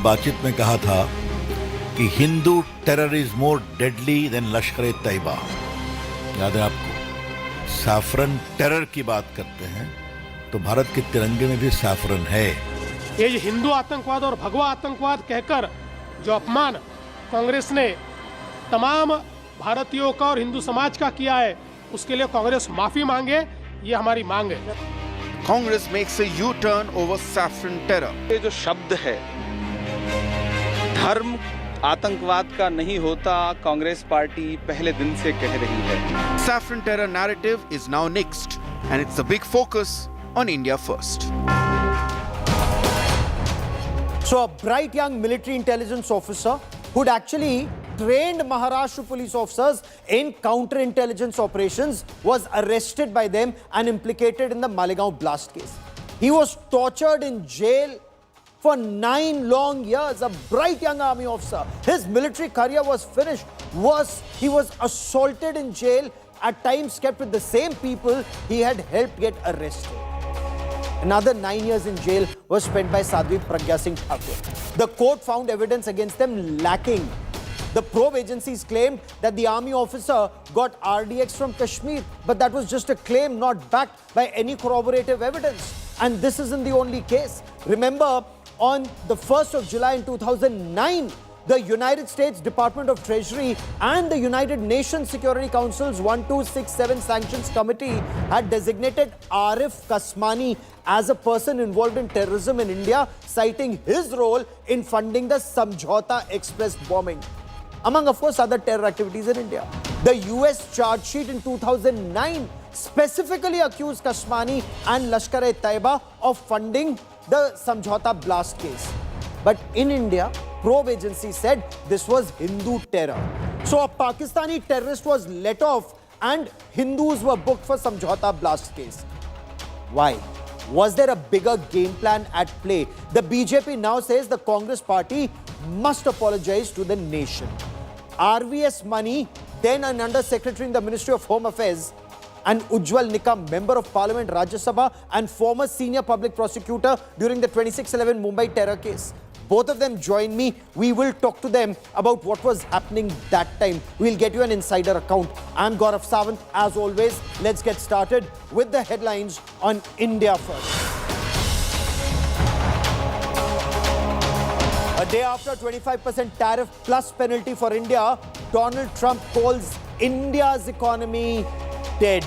बातचीत में कहा था कि Hindu terror is more deadly than Lashkar Taiba. याद है आपको? सैफरन टेरर की बात करते हैं तो भारत के तिरंगे में भी सैफरन है। ये हिंदू आतंकवाद और भगवा आतंकवाद कहकर जो अपमान कांग्रेस ने तमाम भारतीयों का और हिंदू समाज का किया है, उसके लिए कांग्रेस माफी मांगे, ये हमारी मांग है। Congress makes a U turn over saffron terror. ये जो शब्द है धर्म आतंकवाद का नहीं होता, कांग्रेस पार्टी पहले दिन से कह रही है। Saffron terror narrative is now nixed, and it's a big focus on India first. So a bright young military intelligence officer who'd actually trained Maharashtra police officers in counterintelligence operations was arrested by them and implicated in the Malegaon blast case. He was tortured in jail for 9 long years, a bright young army officer. His military career was finished. Worse, he was assaulted in jail, at times kept with the same people he had helped get arrested. Another 9 years in jail was spent by Sadhvi Pragya Singh Thakur. The court found evidence against them lacking. The probe agencies claimed that the army officer got RDX from Kashmir, but that was just a claim not backed by any corroborative evidence. And this isn't the only case. Remember, on the 1st of July in 2009, the United States Department of Treasury and the United Nations Security Council's 1267 Sanctions Committee had designated Arif Kasmani as a person involved in terrorism in India, citing his role in funding the Samjhauta Express bombing, among, of course, other terror activities in India. The US charge sheet in 2009 specifically accused Kasmani and Lashkar-e-Taiba of funding the Samjhauta blast case. But in India, probe agency said this was Hindu terror. So a Pakistani terrorist was let off and Hindus were booked for Samjhauta blast case. Why? Was there a bigger game plan at play? The BJP now says the Congress party must apologize to the nation. RVS Mani, then an Under-Secretary in the Ministry of Home Affairs, and Ujjwal Nikam, Member of Parliament Rajya Sabha and former senior public prosecutor during the 26/11 Mumbai terror case. Both of them join me. We will talk to them about what was happening that time. We'll get you an insider account. I'm Gaurav Sawant. As always, let's get started with the headlines on India First. A day after 25% tariff plus penalty for India, Donald Trump calls India's economy dead.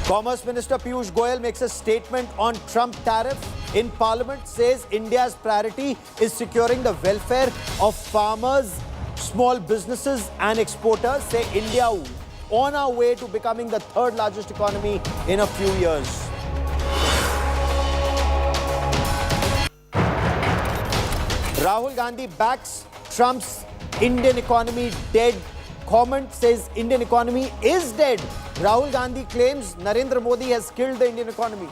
Commerce Minister Piyush Goyal makes a statement on Trump tariff in Parliament, says India's priority is securing the welfare of farmers, small businesses and exporters. Say India on our way to becoming the third largest economy in a few years. Rahul Gandhi backs Trump's Indian economy dead comment, says Indian economy is dead. Rahul Gandhi claims Narendra Modi has killed the Indian economy.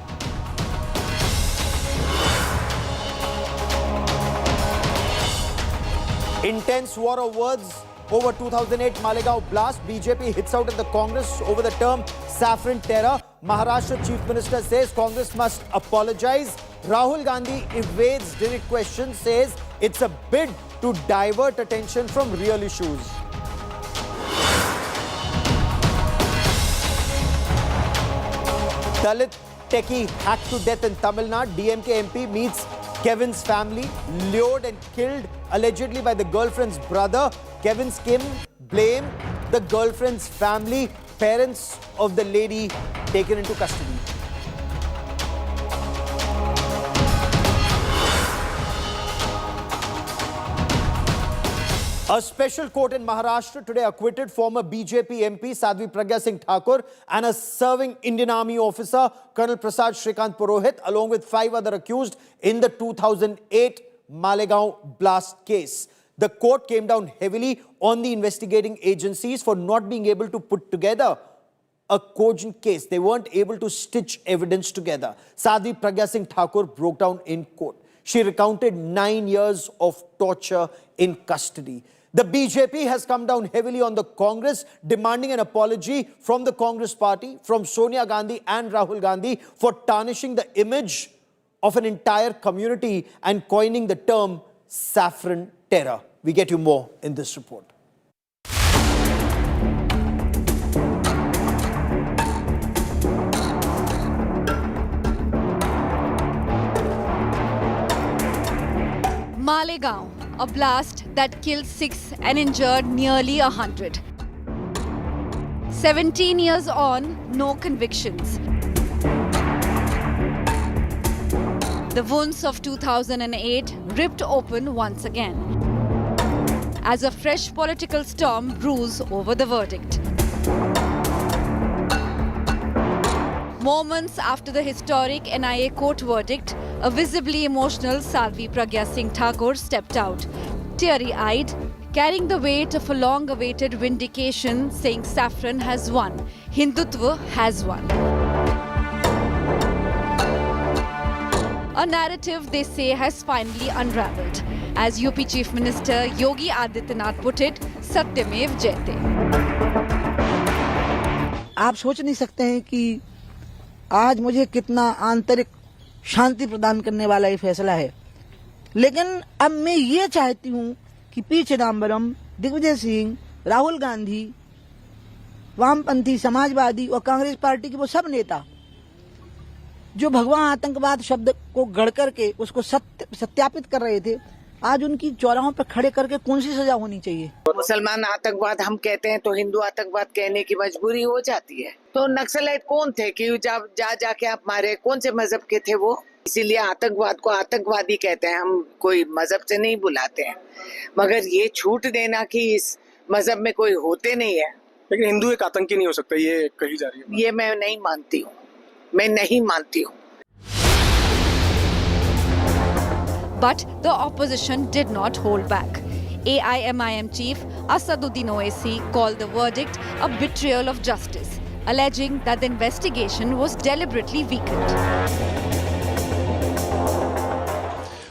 Intense war of words over 2008 Malegaon blast. BJP hits out at the Congress over the term saffron terror. Maharashtra Chief Minister says Congress must apologize. Rahul Gandhi evades direct questions, says it's a bid to divert attention from real issues. Dalit techie hacked to death in Tamil Nadu. DMK MP meets Kevin's family, lured and killed allegedly by the girlfriend's brother. Kevin's Kim blamed the girlfriend's family. Parents of the lady taken into custody. A special court in Maharashtra today acquitted former BJP MP Sadhvi Pragya Singh Thakur and a serving Indian Army officer, Colonel Prasad Purohit, along with 5 other accused in the 2008 Malegaon blast case. The court came down heavily on the investigating agencies for not being able to put together a cogent case. They weren't able to stitch evidence together. Sadhvi Pragya Singh Thakur broke down in court. She recounted 9 years of torture in custody. The BJP has come down heavily on the Congress, demanding an apology from the Congress party, from Sonia Gandhi and Rahul Gandhi for tarnishing the image of an entire community and coining the term saffron terror. We get you more in this report. Malegaon, a blast that killed 6 and injured nearly 100. 17 years on, no convictions. The wounds of 2008 ripped open once again, as a fresh political storm brews over the verdict. Moments after the historic NIA court verdict, a visibly emotional Salvi Pragya Singh Thakur stepped out, teary-eyed, carrying the weight of a long-awaited vindication, saying saffron has won, Hindutva has won. A narrative, they say, has finally unraveled. As UP Chief Minister Yogi Adityanath put it, Satyamev Jayate. आप सोच नहीं सकते हैं कि आज मुझे कितना आंतरिक शांति प्रदान करने वाला ये फैसला है, लेकिन अब मैं ये चाहती हूँ कि पी चिदम्बरम, दिग्विजय सिंह, राहुल गांधी, वामपंथी, समाजवादी और कांग्रेस पार्टी के वो सब नेता जो भगवा आतंकवाद शब्द को गढ़ करके उसको सत्यापित कर रहे थे, आज उनकी चौराहों पर खड़े करके कौन सी सजा होनी चाहिए? मुसलमान आतंकवाद हम कहते हैं तो हिंदू आतंकवाद कहने की मजबूरी हो जाती है। तो नक्सलाइट कौन थे कि जाके आप मारे? कौन से मजहब के थे वो? इसीलिए आतंकवाद को आतंकवादी कहते हैं, हम कोई मजहब से नहीं बुलाते हैं। मगर ये छूट देना कि इस मजहब में कोई होते नहीं है, लेकिन हिंदू एक आतंकी नहीं हो सकता, ये कही जा रही है। ये मैं नहीं मानती हूँ, मैं नहीं मानती हूँ। But the opposition did not hold back. AIMIM chief Asaduddin Owaisi called the verdict a betrayal of justice, alleging that the investigation was deliberately weakened.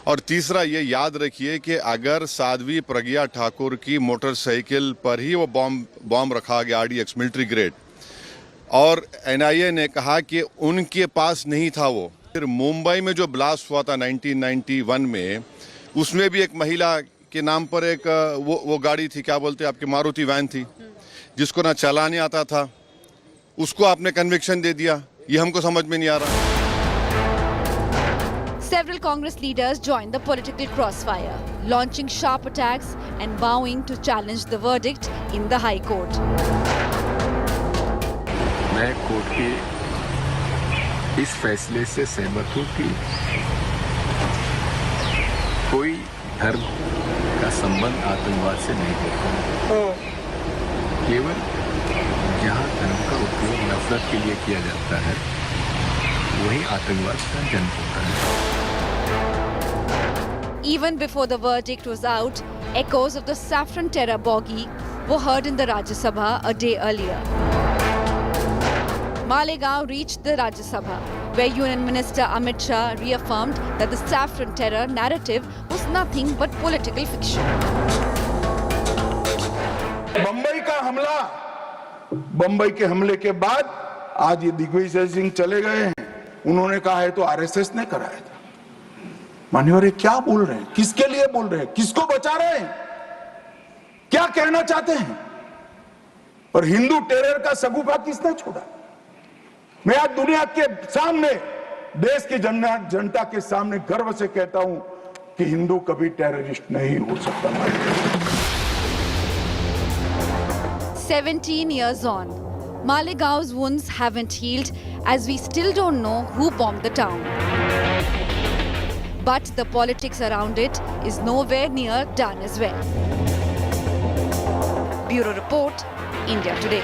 और तीसरा ये याद रखिए कि अगर साध्वी प्रज्ञा ठाकुर की मोटरसाइकिल पर ही वो बॉम्ब रखा गया RDX मिलिट्री ग्रेड, और NIA ने कहा कि उनके पास नहीं था वो। फिर मुंबई में जो ब्लास्ट हुआ था 1991 में, उसमें भी एक महिला के नाम पर एक वो गाड़ी थी, क्या बोलते हैं आपकी, मारुति वैन थी, जिसको ना चलाने आता था, उसको आपने कन्विक्शन दे दिया। ये हमको समझ में नहीं आ रहा। Several Congress leaders joined the political crossfire, launching sharp attacks and vowing to challenge the verdict in the High Court. मैं कोर्ट के इस फैसले से सहमत हूं कि कोई धर्म का संबंध आतंकवाद से नहीं होता। केवल जहां धर्म का उपयोग नफरत के लिए किया जाता है, वही आतंकवाद का जन्म होता है। Even before the verdict was out, echoes of the saffron terror bogey were heard in the Rajya Sabha a day earlier. Malegaon reached the Rajya Sabha, where Union Minister Amit Shah reaffirmed that the saffron terror narrative was nothing but political fiction. Bombay का हमला, बम्बई के हमले के बाद आज ये दिग्विजय सिंह चले गए हैं। उन्होंने कहा है तो RSS ने कराया था। मान्यवर क्या बोल रहे हैं, किसके लिए बोल रहे हैं, किसको बचा रहे हैं, क्या कहना चाहते हैं? और हिंदू टेरर का सगुफा किसने छोड़ा? मैं आज दुनिया के सामने, देश की जनता के सामने गर्व से कहता हूं कि हिंदू कभी टेररिस्ट नहीं हो सकता। 17 years on, Malegaon's wounds haven't healed, as we still don't know who bombed the town. But the politics around it is nowhere near done as well. Bureau Report, India Today.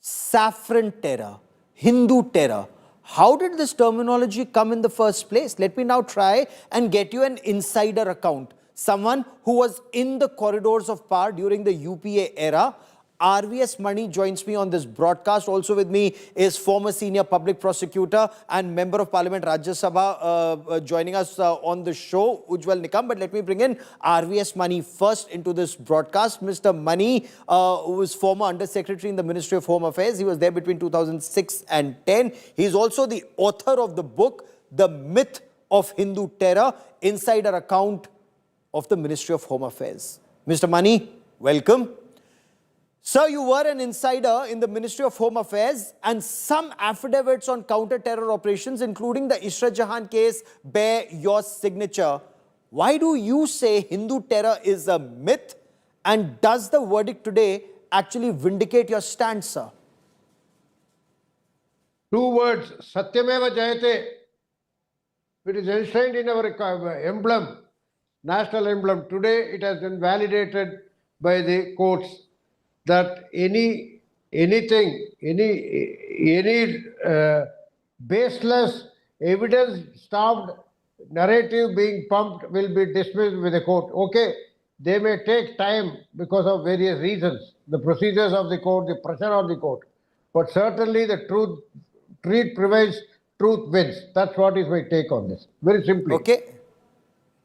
Saffron terror, Hindu terror. How did this terminology come in the first place? Let me now try and get you an insider account. Someone who was in the corridors of power during the UPA era, RVS Mani joins me on this broadcast. Also with me is former senior public prosecutor and member of parliament Rajya Sabha joining us on the show, Ujjwal Nikam. But let me bring in RVS Mani first into this broadcast. Mr. Mani was former Under Secretary in the Ministry of Home Affairs. He was there between 2006 and 10. He's also the author of the book, The Myth of Hindu Terror, Insider Account of the Ministry of Home Affairs. Mr. Mani, welcome. Sir, you were an insider in the Ministry of Home Affairs, and some affidavits on counter-terror operations, including the Ishrat Jahan case, bear your signature. Why do you say Hindu terror is a myth, and does the verdict today actually vindicate your stand, sir? Two words, Satyameva Jayate. It is enshrined in our emblem, national emblem. Today it has been validated by the courts that any baseless, evidence-starved narrative being pumped will be dismissed with the court. Okay, they may take time because of various reasons, the procedures of the court, the pressure of the court, but certainly the truth prevails, truth wins. That's what is my take on this, very simply.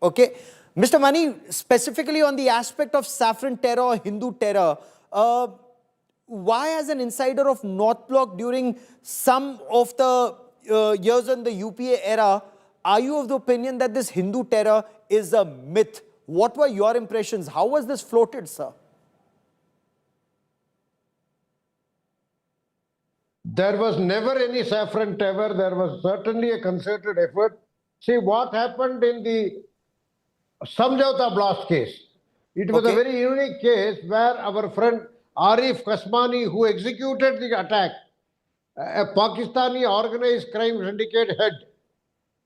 Okay. Mr. Mani, specifically on the aspect of saffron terror or Hindu terror, why, as an insider of North Block during some of the years in the UPA era, are you of the opinion that this Hindu terror is a myth? What were your impressions? How was this floated, sir? There was never any saffron terror. There was certainly a concerted effort. See what happened in the Samjhauta blast case. It was a very unique case where our friend Arif Kasmani, who executed the attack, a Pakistani organized crime syndicate head,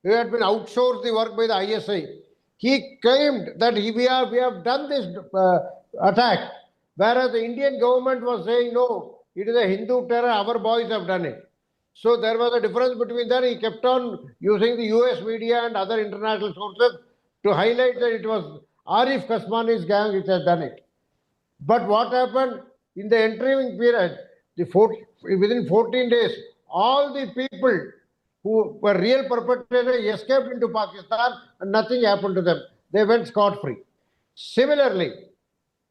who had been outsourced the work by the ISI, he claimed that we have done this attack, whereas the Indian government was saying, no, it is a Hindu terror, our boys have done it. So there was a difference between that. He kept on using the US media and other international sources to highlight that it was Arif Kasmani's gang which has done it. But what happened in the interim period, within 14 days, all the people who were real perpetrators escaped into Pakistan and nothing happened to them. They went scot-free. Similarly,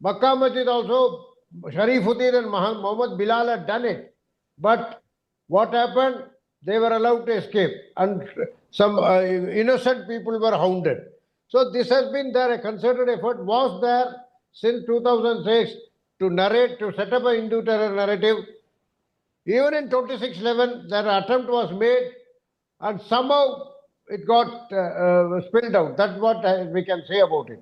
Makkah Masjid also, Sharifuddin and Muhammad Bilal had done it. But what happened? They were allowed to escape and some innocent people were hounded. So this has been there, a concerted effort was there since 2006 to set up a Hindu terror narrative. Even in 2611, that attempt was made and somehow it got spilled out. That's what we can say about it.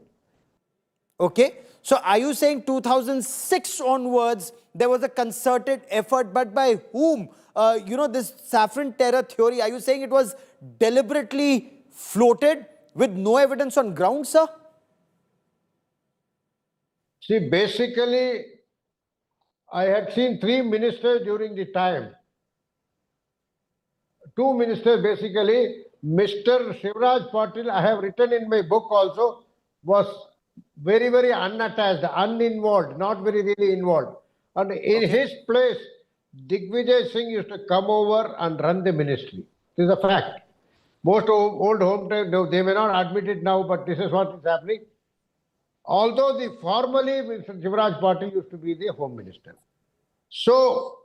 Okay. So are you saying 2006 onwards, there was a concerted effort, but by whom? This saffron terror theory, are you saying it was deliberately floated with no evidence on ground, sir? See, basically, I had seen 3 ministers during the time. 2 ministers, basically, Mr. Shivraj Patil, I have written in my book also, was very, very unattached, uninvolved, not very really involved. And in his place, Digvijay Singh used to come over and run the ministry. This is a fact. Most old hometown, they may not admit it now, but this is what is happening. Although formally Mr. Shivraj Patil used to be the Home Minister. So,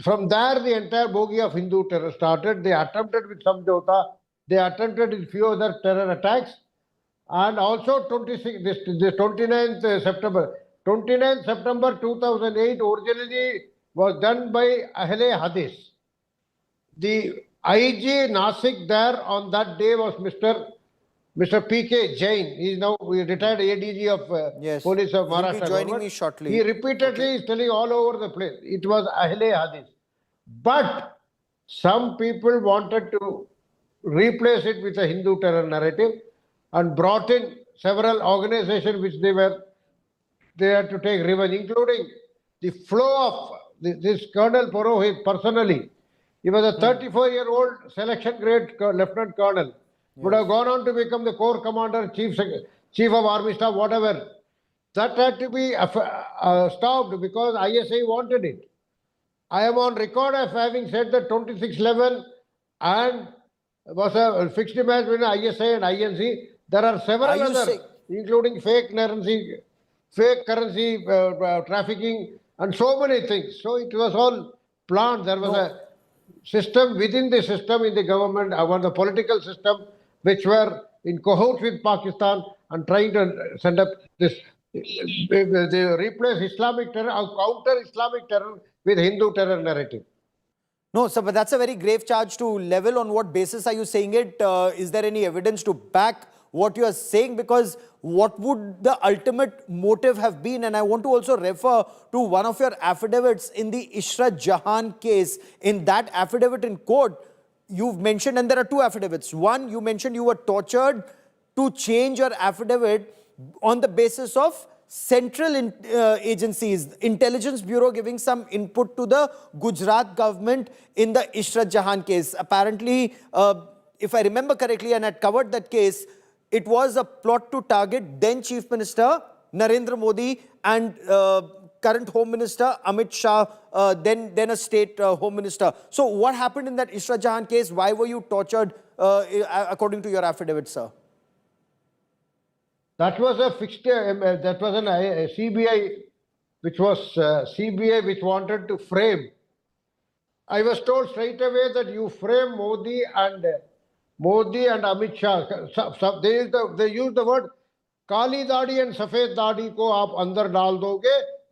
from there the entire bogey of Hindu terror started. They attempted with Samjhauta, they attempted with few other terror attacks. And also 29th September 2008 originally was done by Ahle Hadith. The IG Nasik there on that day was Mr. P.K. Jain. He is now retired ADG of Police of Maharashtra. He'll be joining me shortly. He repeatedly is telling all over the place. It was Ahle Hadith. But some people wanted to replace it with a Hindu terror narrative and brought in several organizations which they had to take revenge, including the flow of this Colonel Purohit personally. He was a 34-year-old selection grade lieutenant colonel. Would have gone on to become the corps commander, chief of army staff, whatever. that had to be stopped because ISI wanted it. I am on record of having said that 2611 and was a fixed match between ISI and INC. There are several others, including fake currency trafficking, and so many things. So it was all planned. There was a system within the system in the government, the political system, which were in cahoots with Pakistan and trying to send up this. They replace Islamic terror, counter Islamic terror with Hindu terror narrative. No, sir, but that's a very grave charge to level. On what basis are you saying it? Is there any evidence to back what you are saying? Because what would the ultimate motive have been? And I want to also refer to one of your affidavits in the Ishrat Jahan case. In that affidavit in court, you've mentioned, and there are two affidavits. One, you mentioned you were tortured to change your affidavit on the basis of central agencies, Intelligence Bureau giving some input to the Gujarat government in the Ishrat Jahan case. Apparently, if I remember correctly, and I covered that case, it was a plot to target then Chief Minister Narendra Modi and current Home Minister Amit Shah, then a state Home Minister. So what happened in that Ishrat Jahan case? Why were you tortured according to your affidavit, sir? That was a fixed, that was a CBI, which was CBI which wanted to frame. I was told straight away that you frame Modi and Amit Shah. They used the word Kali Dadi and Safed Dadi ko aap andar dal doge,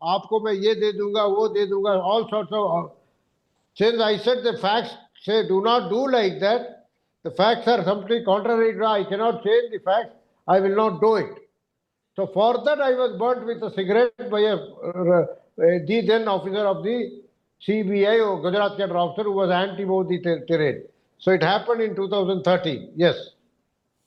aapko main ye de dunga, wo de dunga, all sorts of. Since I said the facts say do not do like that, the facts are something contrary. I cannot change the facts. I will not do it. So for that I was burnt with a cigarette by the then officer of the CBI or Gujarat cadre officer who was anti-Modi terrain. So it happened in 2013, yes.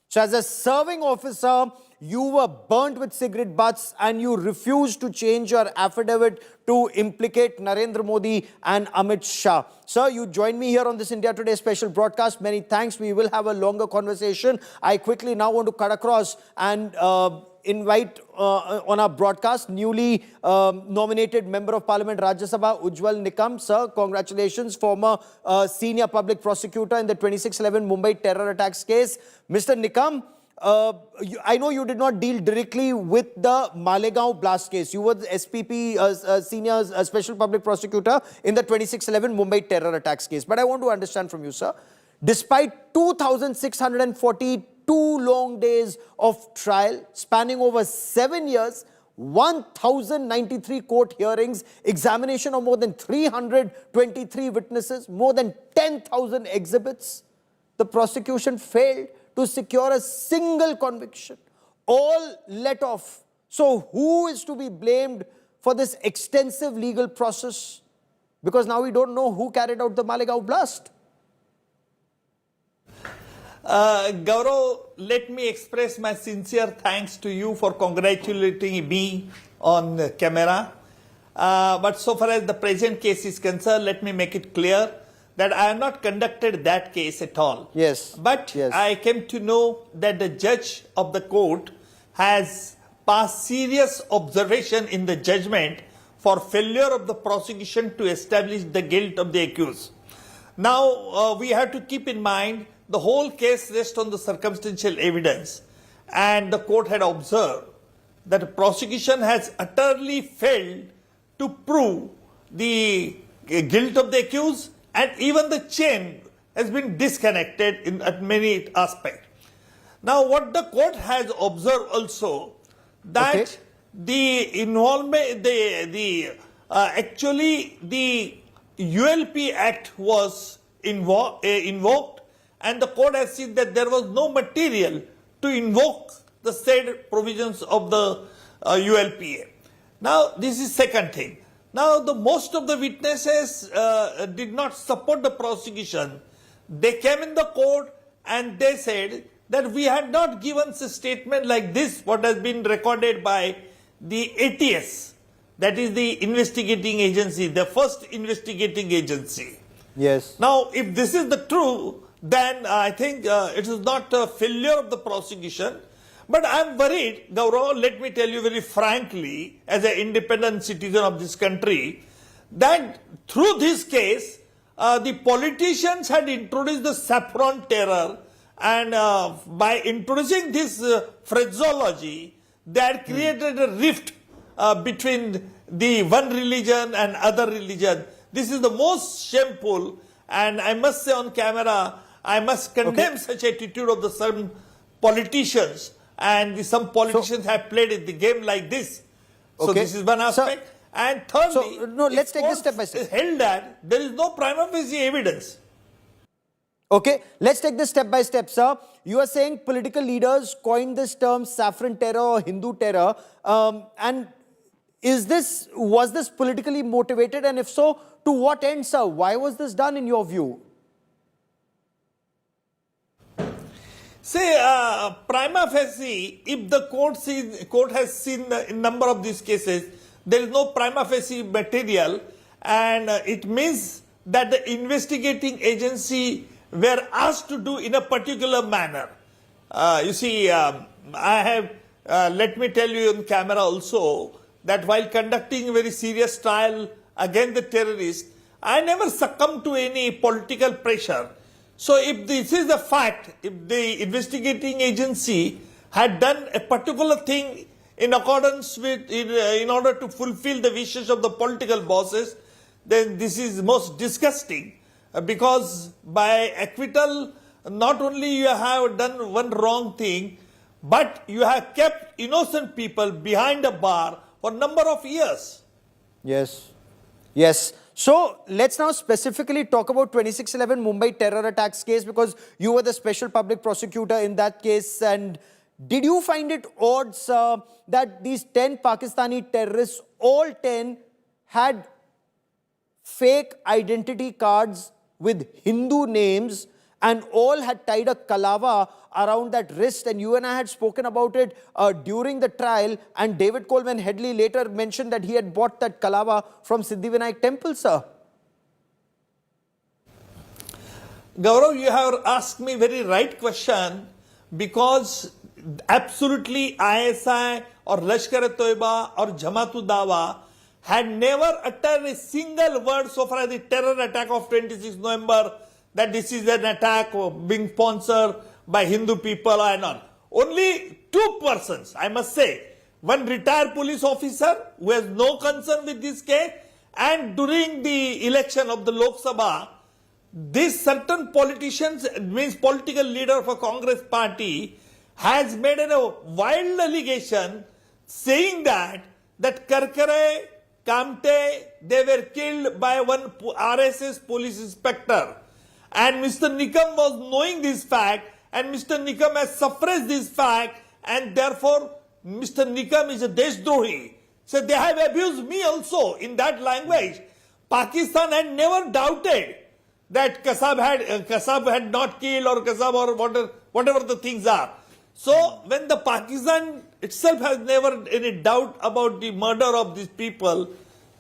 So as a serving officer, you were burnt with cigarette butts and you refused to change your affidavit to implicate Narendra Modi and Amit Shah. Sir, you joined me here on this India Today special broadcast. Many thanks. We will have a longer conversation. I quickly now want to cut across and invite on our broadcast newly nominated Member of Parliament Rajya Sabha Ujjwal Nikam. Sir, congratulations, former senior public prosecutor in the 2611 Mumbai terror attacks case. Mr. Nikam, I know you did not deal directly with the Malegaon blast case. You were the SPP senior special public prosecutor in the 2611 Mumbai terror attacks case. But I want to understand from you, sir, despite 2,642 long days of trial spanning over 7 years, 1,093 court hearings, examination of more than 323 witnesses, more than 10,000 exhibits, the prosecution failed to secure a single conviction. All let off. So who is to be blamed for this extensive legal process? Because now we don't know who carried out the Malegaon blast. Gaurav, let me express my sincere thanks to you for congratulating me on camera. But so far as the present case is concerned, let me make it clear that I have not conducted that case at all. Yes. But yes, I came to know that the judge of the court has passed serious observation in the judgment for failure of the prosecution to establish the guilt of the accused. Now, we have to keep in mind the whole case rests on the circumstantial evidence, and the court had observed that the prosecution has utterly failed to prove the guilt of the accused, and even the chain has been disconnected at many aspects. Now, what the court has observed also, that the involvement, actually the ULP Act was invoked, and the court has seen that there was no material to invoke the said provisions of the ULPA. Now, this is second thing. Now, most of the witnesses did not support the prosecution. They came in the court and they said that we had not given a statement like this, what has been recorded by the ATS, that is the investigating agency, the first investigating agency. Yes. Now, if this is the true, then I think it is not a failure of the prosecution, But I'm worried, Gaurav, let me tell you very frankly, as an independent citizen of this country, that through this case, the politicians had introduced the saffron terror, and by introducing this phraseology, they had created a rift between the one religion and other religion. This is the most shameful, and I must say on camera, I must condemn such attitude of the some politicians, and some politicians have played the game like this. So this is one aspect. And thirdly, let's take this step by step. Held that there is no prima facie evidence. Okay, let's take this step by step, sir. You are saying political leaders coined this term saffron terror or Hindu terror, and was this politically motivated, and if so, to what end, sir? Why was this done in your view? Say, prima facie, if the court has seen a number of these cases, there is no prima facie material, and it means that the investigating agency were asked to do in a particular manner. You see, I have, let me tell you on camera also, that while conducting a very serious trial against the terrorists, I never succumbed to any political pressure. So if this is the fact, if the investigating agency had done a particular thing in accordance with, in order to fulfill the wishes of the political bosses, then this is most disgusting, because by acquittal, not only you have done one wrong thing, but you have kept innocent people behind a bar for a number of years. Yes. Yes. So let's now specifically talk about 26/11 Mumbai terror attacks case, because you were the special public prosecutor in that case. And did you find it odd, sir, that these 10 Pakistani terrorists, all 10, had fake identity cards with Hindu names and all had tied a kalava around that wrist? And you and I had spoken about it during the trial, and David Coleman Headley later mentioned that he had bought that kalava from Siddhivinayak temple, sir. Gaurav, you have asked me very right question, because absolutely ISI or Lashkar-e-Toiba or Jamaat-ud-Dawa had never uttered a single word so far as the terror attack of 26 November, that this is an attack being sponsored by Hindu people and all. Only two persons, I must say, one retired police officer who has no concern with this case, and during the election of the Lok Sabha, this certain politicians, means political leader of a Congress party, has made a wild allegation saying that Karkare, Kamte, they were killed by one RSS police inspector. And Mr. Nikam was knowing this fact, and Mr. Nikam has suppressed this fact, and therefore Mr. Nikam is a Deshdrohi. So they have abused me also in that language. Pakistan had never doubted that Kasab had not killed, or Kasab, or whatever the things are. So when the Pakistan itself has never any doubt about the murder of these people,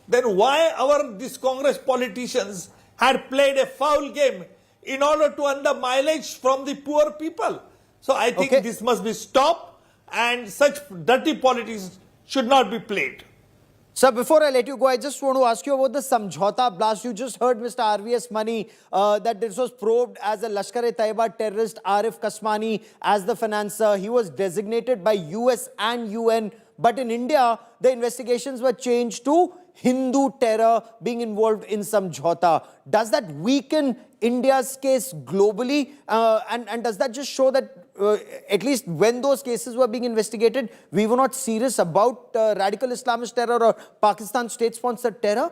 then why these Congress politicians had played a foul game in order to earn the mileage from the poor people? So I think this must be stopped, and such dirty politics should not be played. Sir, before I let you go, I just want to ask you about the Samjhauta blast. You just heard Mr. RVS Mani that this was probed as a Lashkar-e-Taiba terrorist. Arif Kasmani as the financer. He was designated by US and UN. But in India, the investigations were changed to Hindu terror being involved in Samjhauta. Does that weaken India's case globally? And does that just show that at least when those cases were being investigated, we were not serious about radical Islamist terror or Pakistan state-sponsored terror?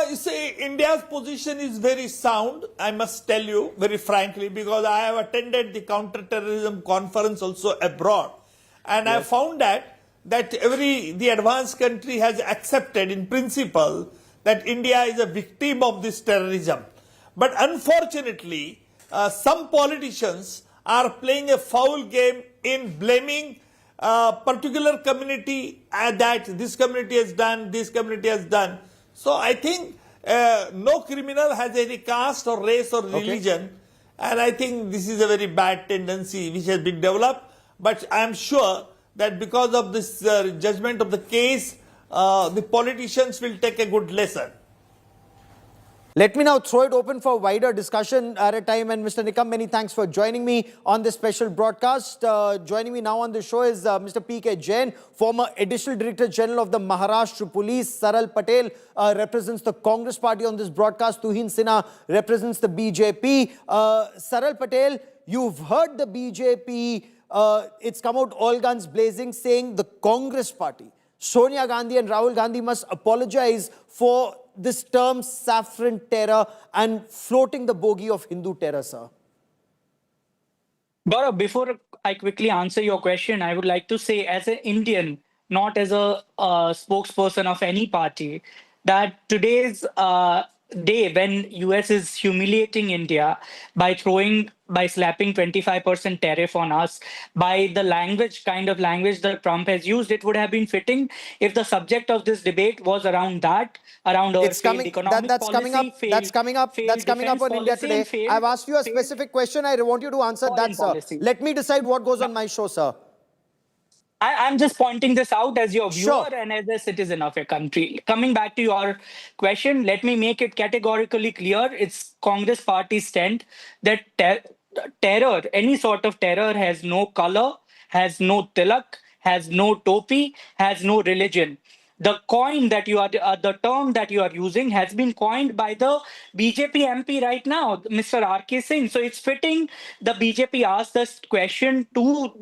You see, India's position is very sound, I must tell you very frankly, because I have attended the counter-terrorism conference also abroad. And I found that the advanced country has accepted in principle that India is a victim of this terrorism. But unfortunately, some politicians are playing a foul game in blaming a particular community that this community has done, this community has done. So I think no criminal has any caste or race or religion. And I think this is a very bad tendency which has been developed. But I am sure that because of this judgment of the case, the politicians will take a good lesson. Let me now throw it open for wider discussion at a time. And Mr. Nikam, many thanks for joining me on this special broadcast. Joining me now on the show is Mr. P.K. Jain, former Additional Director General of the Maharashtra Police. Saral Patel represents the Congress party on this broadcast. Tuhin Sinha represents the BJP. Saral Patel, you've heard the BJP. It's come out all guns blazing, saying the Congress party, Sonia Gandhi and Rahul Gandhi, must apologize for this term saffron terror and floating the bogey of Hindu terror, sir. Gaurav, before I quickly answer your question, I would like to say, as an Indian, not as a spokesperson of any party, that today's day when US is humiliating India by slapping 25% tariff on us, by the kind of language that Trump has used, it would have been fitting if the subject of this debate was around our failed economic policy, that's coming up on India Today. I've asked you a specific question. I want you to answer that, sir. Let me decide what goes on my show, sir. I'm just pointing this out as your viewer Sure. and as a citizen of a country. Coming back to your question, let me make it categorically clear. It's Congress party's stand that terror, any sort of terror, has no color, has no tilak, has no topi, has no religion. The the term that you are using has been coined by the BJP MP right now, Mr. R.K. Singh. So it's fitting the BJP asked this question to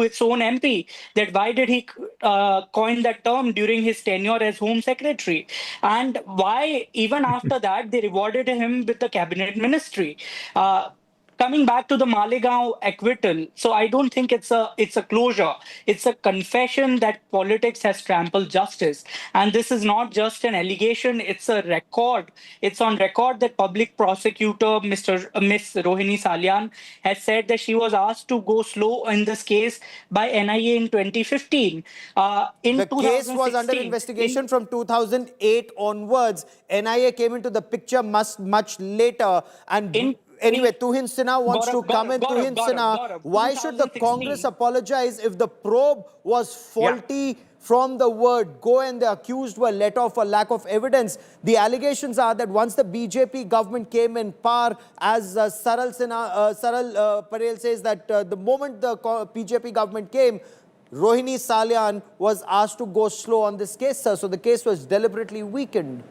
its own MP, that why did he coin that term during his tenure as Home Secretary, and why even after that they rewarded him with the cabinet ministry. Coming back to the Malegaon acquittal, so I don't think it's a closure. It's a confession that politics has trampled justice. And this is not just an allegation, it's a record. It's on record that public prosecutor Miss Rohini Salyan has said that she was asked to go slow in this case by NIA in 2015. The case was under investigation from 2008 onwards. NIA came into the picture much later. And anyway, Tuhin Sinha wants to come in. Tuhin Sinha, why should the Congress apologize if the probe was faulty from the word go and the accused were let off for lack of evidence? The allegations are that once the BJP government came in power, as Saral Patel says, that the moment the BJP government came, Rohini Salyan was asked to go slow on this case, sir. So the case was deliberately weakened.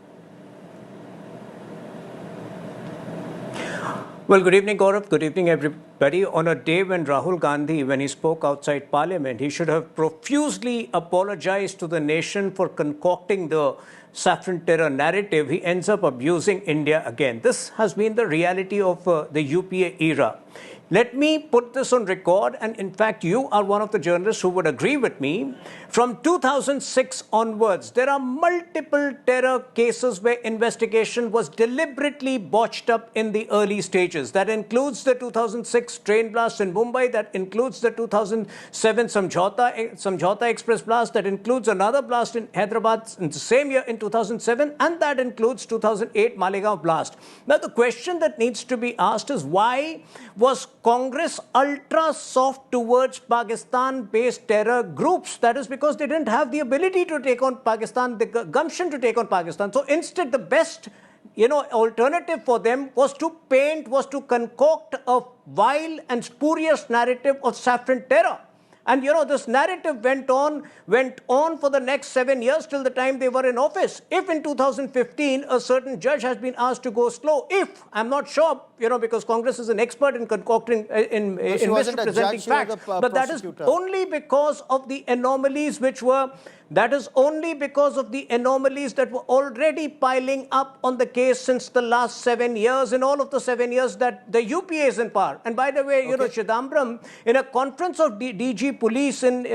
Well, good evening, Gaurav. Good evening, everybody. On a day when Rahul Gandhi, when he spoke outside Parliament, he should have profusely apologized to the nation for concocting the saffron terror narrative. He ends up abusing India again. This has been the reality of the UPA era. Let me put this on record, and in fact, you are one of the journalists who would agree with me. From 2006 onwards, there are multiple terror cases where investigation was deliberately botched up in the early stages. That includes the 2006 train blast in Mumbai, that includes the 2007 Samjhauta Express blast, that includes another blast in Hyderabad in the same year in 2007, and that includes 2008 Malegaon blast. Now, the question that needs to be asked is, why was Congress ultra soft towards Pakistan-based terror groups? That is because they didn't have the ability to take on Pakistan, the gumption to take on Pakistan. So instead, the best alternative for them was to concoct a vile and spurious narrative of saffron terror. And this narrative went on for the next 7 years till the time they were in office. If in 2015 a certain judge has been asked to go slow, I'm not sure, because Congress is an expert in concocting, in misrepresenting facts, but that is only because of the anomalies that were already piling up on the case since the last 7 years, in all of the 7 years that the UPA is in power. And by the way, Chidambaram, in a conference of DG Police in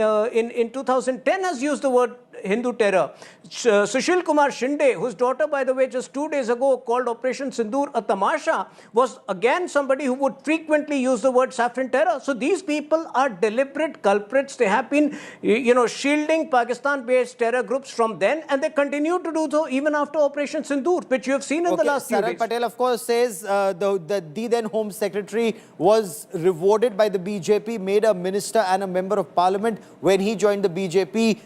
2010 has used the word Hindu terror. Sushil Kumar Shinde, whose daughter, by the way, just 2 days ago called Operation Sindoor a tamasha, was again somebody who would frequently use the word saffron terror. So these people are deliberate culprits. They have been, shielding Pakistan-based terror groups from then, and they continue to do so even after Operation Sindoor, which you have seen in the last few days. Patel, of course, says the then Home Secretary was rewarded by the BJP, made a minister and a member of parliament when he joined the BJP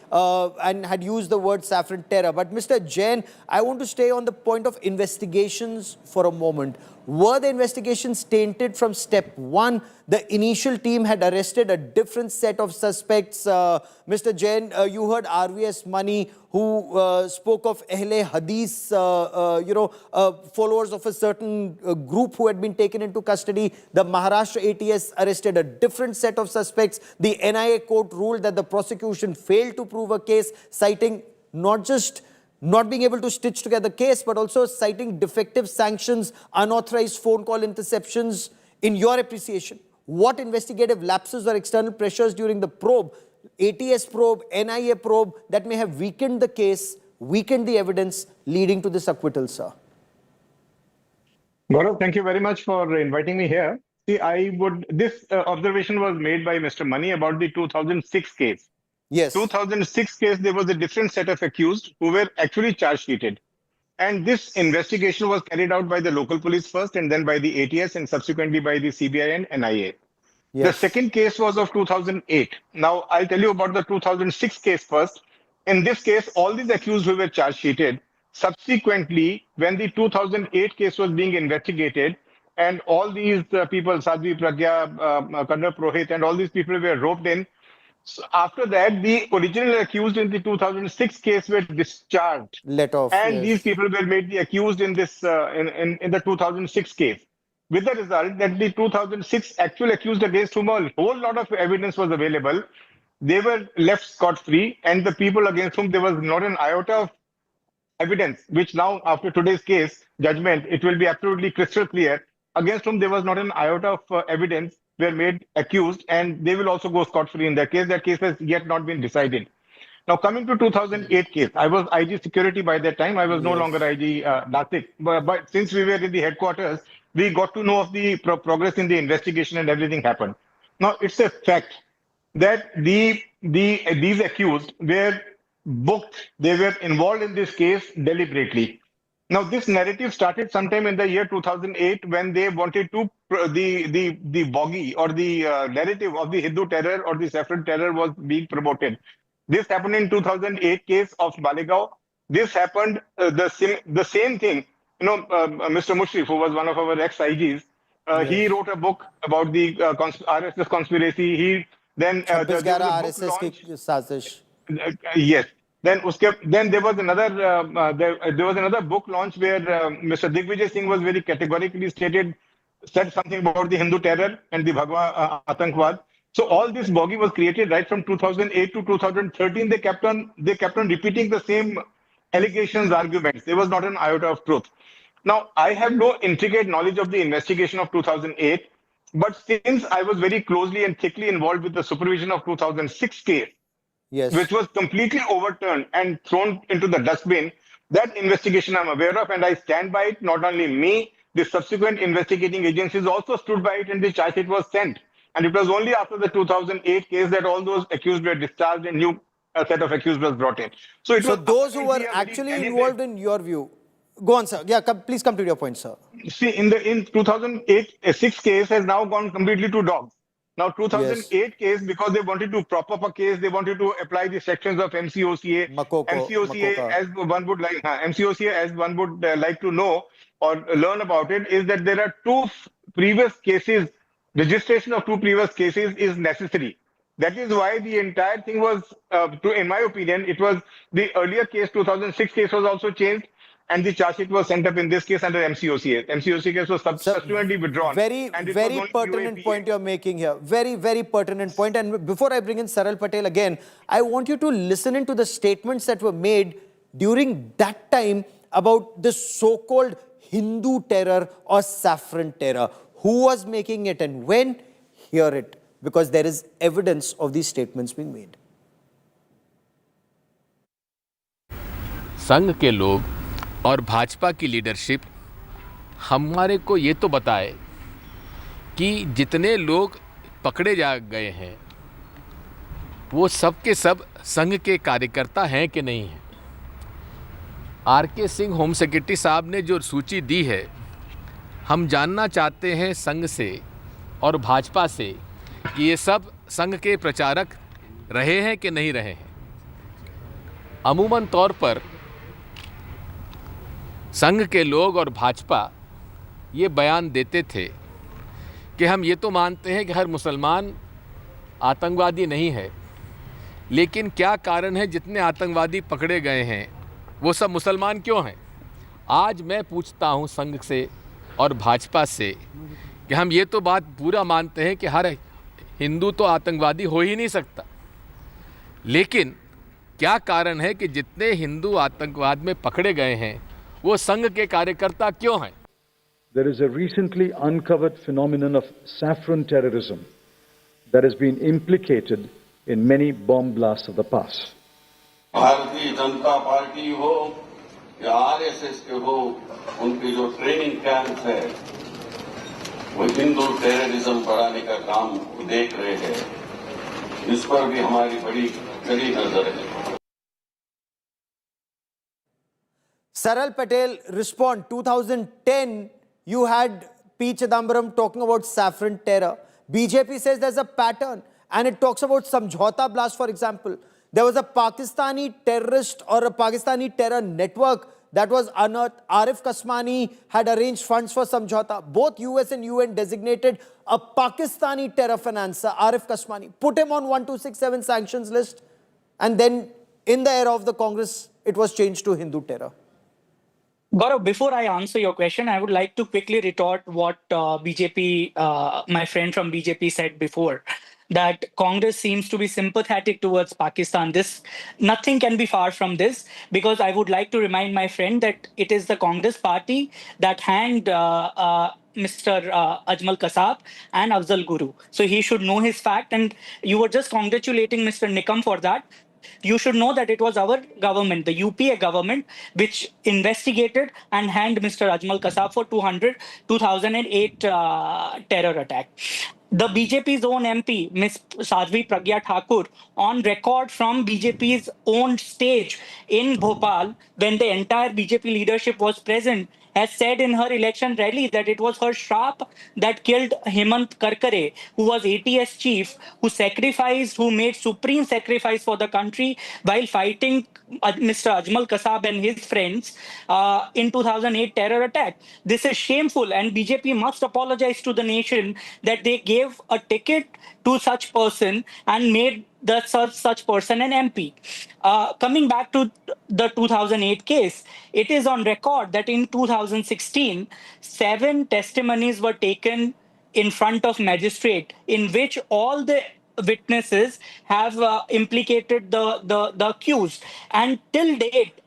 and had used the word saffron terror. But Mr. Jain, I want to stay on the point of investigations for a moment. Were the investigations tainted from step one? The initial team had arrested a different set of suspects. Mr. Jain, you heard RVS Mani, who spoke of Ahle Hadith, followers of a certain group who had been taken into custody. The Maharashtra ATS arrested a different set of suspects. The NIA court ruled that the prosecution failed to prove a case, citing not just not being able to stitch together case, but also citing defective sanctions, unauthorized phone call interceptions. In your appreciation, what investigative lapses or external pressures during the probe, ATS probe, NIA probe, that may have weakened the case, weakened the evidence leading to this acquittal, sir? Gaurav, thank you very much for inviting me here. See, this observation was made by Mr. Mani about the 2006 case. Yes. 2006 case, there was a different set of accused who were actually charge sheeted. And this investigation was carried out by the local police first, and then by the ATS, and subsequently by the CBI and NIA. Yes. The second case was of 2008. Now, I'll tell you about the 2006 case first. In this case, all these accused who were charge sheeted, subsequently, when the 2008 case was being investigated, and all these people, Sadhvi, Pragya, Colonel Purohit, and all these people were roped in. So after that, the original accused in the 2006 case were discharged. Let off. And yes. These people were made the accused in this in the 2006 case. With the result that the 2006 actual accused against whom a whole lot of evidence was available, they were left scot-free, and the people against whom there was not an iota of evidence, which now after today's case judgment, it will be absolutely crystal clear, against whom there was not an iota of evidence, were made accused, and they will also go scot-free in that case. That case has yet not been decided. Now, coming to 2008 case, I was IG security by that time. I was no longer IG Nasik. But since we were in the headquarters, we got to know of the progress in the investigation, and everything happened. Now, it's a fact that these accused were booked. They were involved in this case deliberately. Now, this narrative started sometime in the year 2008 when they wanted to, the bogey or the narrative of the Hindu terror or the saffron terror was being promoted. This happened in 2008 case of Malegaon. This happened, the same thing, Mr. Mushrif, who was one of our ex-IGs, yes. He wrote a book about the RSS conspiracy. He then RSS yes. Then there was another book launch where Mr. Digvijay Singh was very categorically said something about the Hindu terror and the Bhagwa Atankvad. So all this bogey was created right from 2008 to 2013. They kept on repeating the same allegations, arguments. There was not an iota of truth. Now, I have no intricate knowledge of the investigation of 2008, but since I was very closely and thickly involved with the supervision of 2006 case, yes, which was completely overturned and thrown into the dustbin, that investigation I'm aware of, and I stand by it. Not only me, the subsequent investigating agencies also stood by it, and the charge sheet was sent. And it was only after the 2008 case that all those accused were discharged and new set of accused was brought in. So those who were actually involved, in your view, go on, sir. Yeah, please come to your point, sir. See, in 2008, a 6 case has now gone completely to dogs. Now, 2008 case, because they wanted to prop up a case, they wanted to apply the sections of MCOCA. MCOCA, as one would like to know or learn about it, is that there are 2 previous cases. Registration of 2 previous cases is necessary. That is why the entire thing was, in my opinion, it was the earlier case, 2006 case was also changed, and the charge sheet was sent up in this case under MCOCA. MCOCA case was subsequently withdrawn. Very pertinent point you're making here. Very pertinent point. And before I bring in Saral Patel again, I want you to listen into the statements that were made during that time about the so-called Hindu terror or saffron terror. Who was making it and when? Hear it, because there is evidence of these statements being made. संघ के लोग और भाजपा की leadership हमारे को ये तो बताए कि जितने लोग पकड़े जा गए हैं वो सब के सब संघ के कार्यकर्ता हैं कि नहीं हैं। आर.के. सिंह होम सेक्रेटरी साहब ने जो सूची दी है, हम जानना चाहते हैं संघ से और भाजपा से कि ये सब संघ के प्रचारक रहे हैं कि नहीं रहे हैं। अमूमन तौर पर संघ के लोग और भाजपा ये बयान देते थे कि हम ये तो मानते हैं कि हर मुसलमान आतंकवादी नहीं है, लेकिन क्या कारण है जितने आतंकवादी पकड़े गए हैं वो सब मुसलमान क्यों हैं? आज मैं पूछता हूँ संघ से और भाजपा से कि हम ये तो बात पूरा मानते हैं कि हर हिंदू तो आतंकवादी हो ही नहीं सकता, लेकिन क्या कारण है कि जितने हिंदू आतंकवाद में पकड़े गए हैं वो संघ के कार्यकर्ता क्यों हैं? There is a recently uncovered phenomenon of saffron terrorism that has been implicated in many bomb blasts of the past. Bharatiya Janata party हो या आरएसएस के हो, उनके जो ट्रेनिंग कैंप है वो हिंदू टेररिज्म बढ़ाने का काम देख रहे हैं। इस पर भी हमारी बड़ी कड़ी नजर है। Saral Patel respond. 2010, you had P. Chidambaram talking about saffron terror. BJP says there's a pattern, and it talks about Samjhauta blast, for example. There was a Pakistani terrorist or a Pakistani terror network that was unearthed. Arif Kasmani had arranged funds for Samjhauta. Both US and UN designated a Pakistani terror financer, Arif Kasmani, put him on 1267 sanctions list, and then in the era of the Congress, it was changed to Hindu terror. Gaurav, before I answer your question, I would like to quickly retort what my friend from BJP said before, that Congress seems to be sympathetic towards Pakistan. Nothing can be far from this, because I would like to remind my friend that it is the Congress party that hanged Mr. Ajmal Kasab and Afzal Guru. So he should know his fact, and you were just congratulating Mr. Nikam for that. You should know that it was our government, the UPA government, which investigated and hanged Mr. Ajmal Kasab for 2008 terror attack. The BJP's own MP, Ms. Sadhvi Pragya Thakur, on record from BJP's own stage in Bhopal, when the entire BJP leadership was present, has said in her election rally that it was her shrap that killed Hemant Karkare, who was ATS chief, who made supreme sacrifice for the country while fighting Mr. Ajmal Kasab and his friends in 2008 terror attack. This is shameful, and BJP must apologize to the nation that they gave a ticket to such person and made such person an MP. Coming back to the 2008 case, it is on record that in 2016, 7 testimonies were taken in front of magistrate, in which all the witnesses have implicated the accused, and till date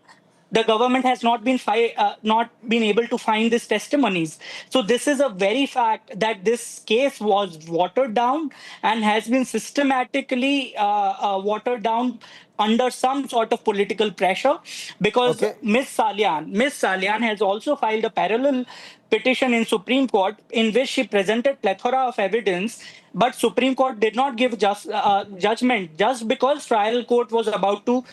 the government has not been able to find these testimonies. So this is a very fact that this case was watered down and has been systematically watered down under some sort of political pressure, because Ms. Salian has also filed a parallel petition in Supreme Court in which she presented plethora of evidence, but Supreme Court did not give judgment just because trial court was about to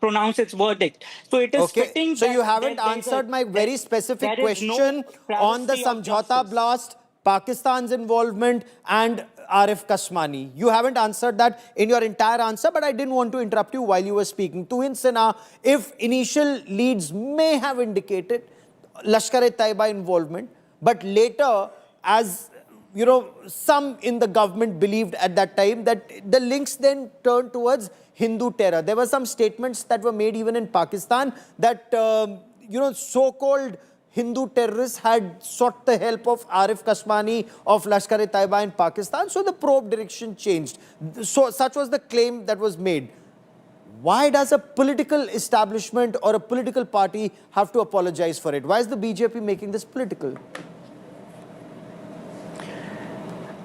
pronounce its verdict. So it is fitting. So you haven't answered my very specific question on the Samjhauta blast, Pakistan's involvement, and Arif Kasmani. You haven't answered that in your entire answer, but I didn't want to interrupt you while you were speaking. Tuhin Sinha, if initial leads may have indicated Lashkar-e-Taiba involvement, but later, as you know, some in the government believed at that time that the links then turned towards Hindu terror. There were some statements that were made even in Pakistan that, so-called Hindu terrorists had sought the help of Arif Kasmani of Lashkar-e-Taiba in Pakistan, so the probe direction changed. So such was the claim that was made. Why does a political establishment or a political party have to apologize for it? Why is the BJP making this political?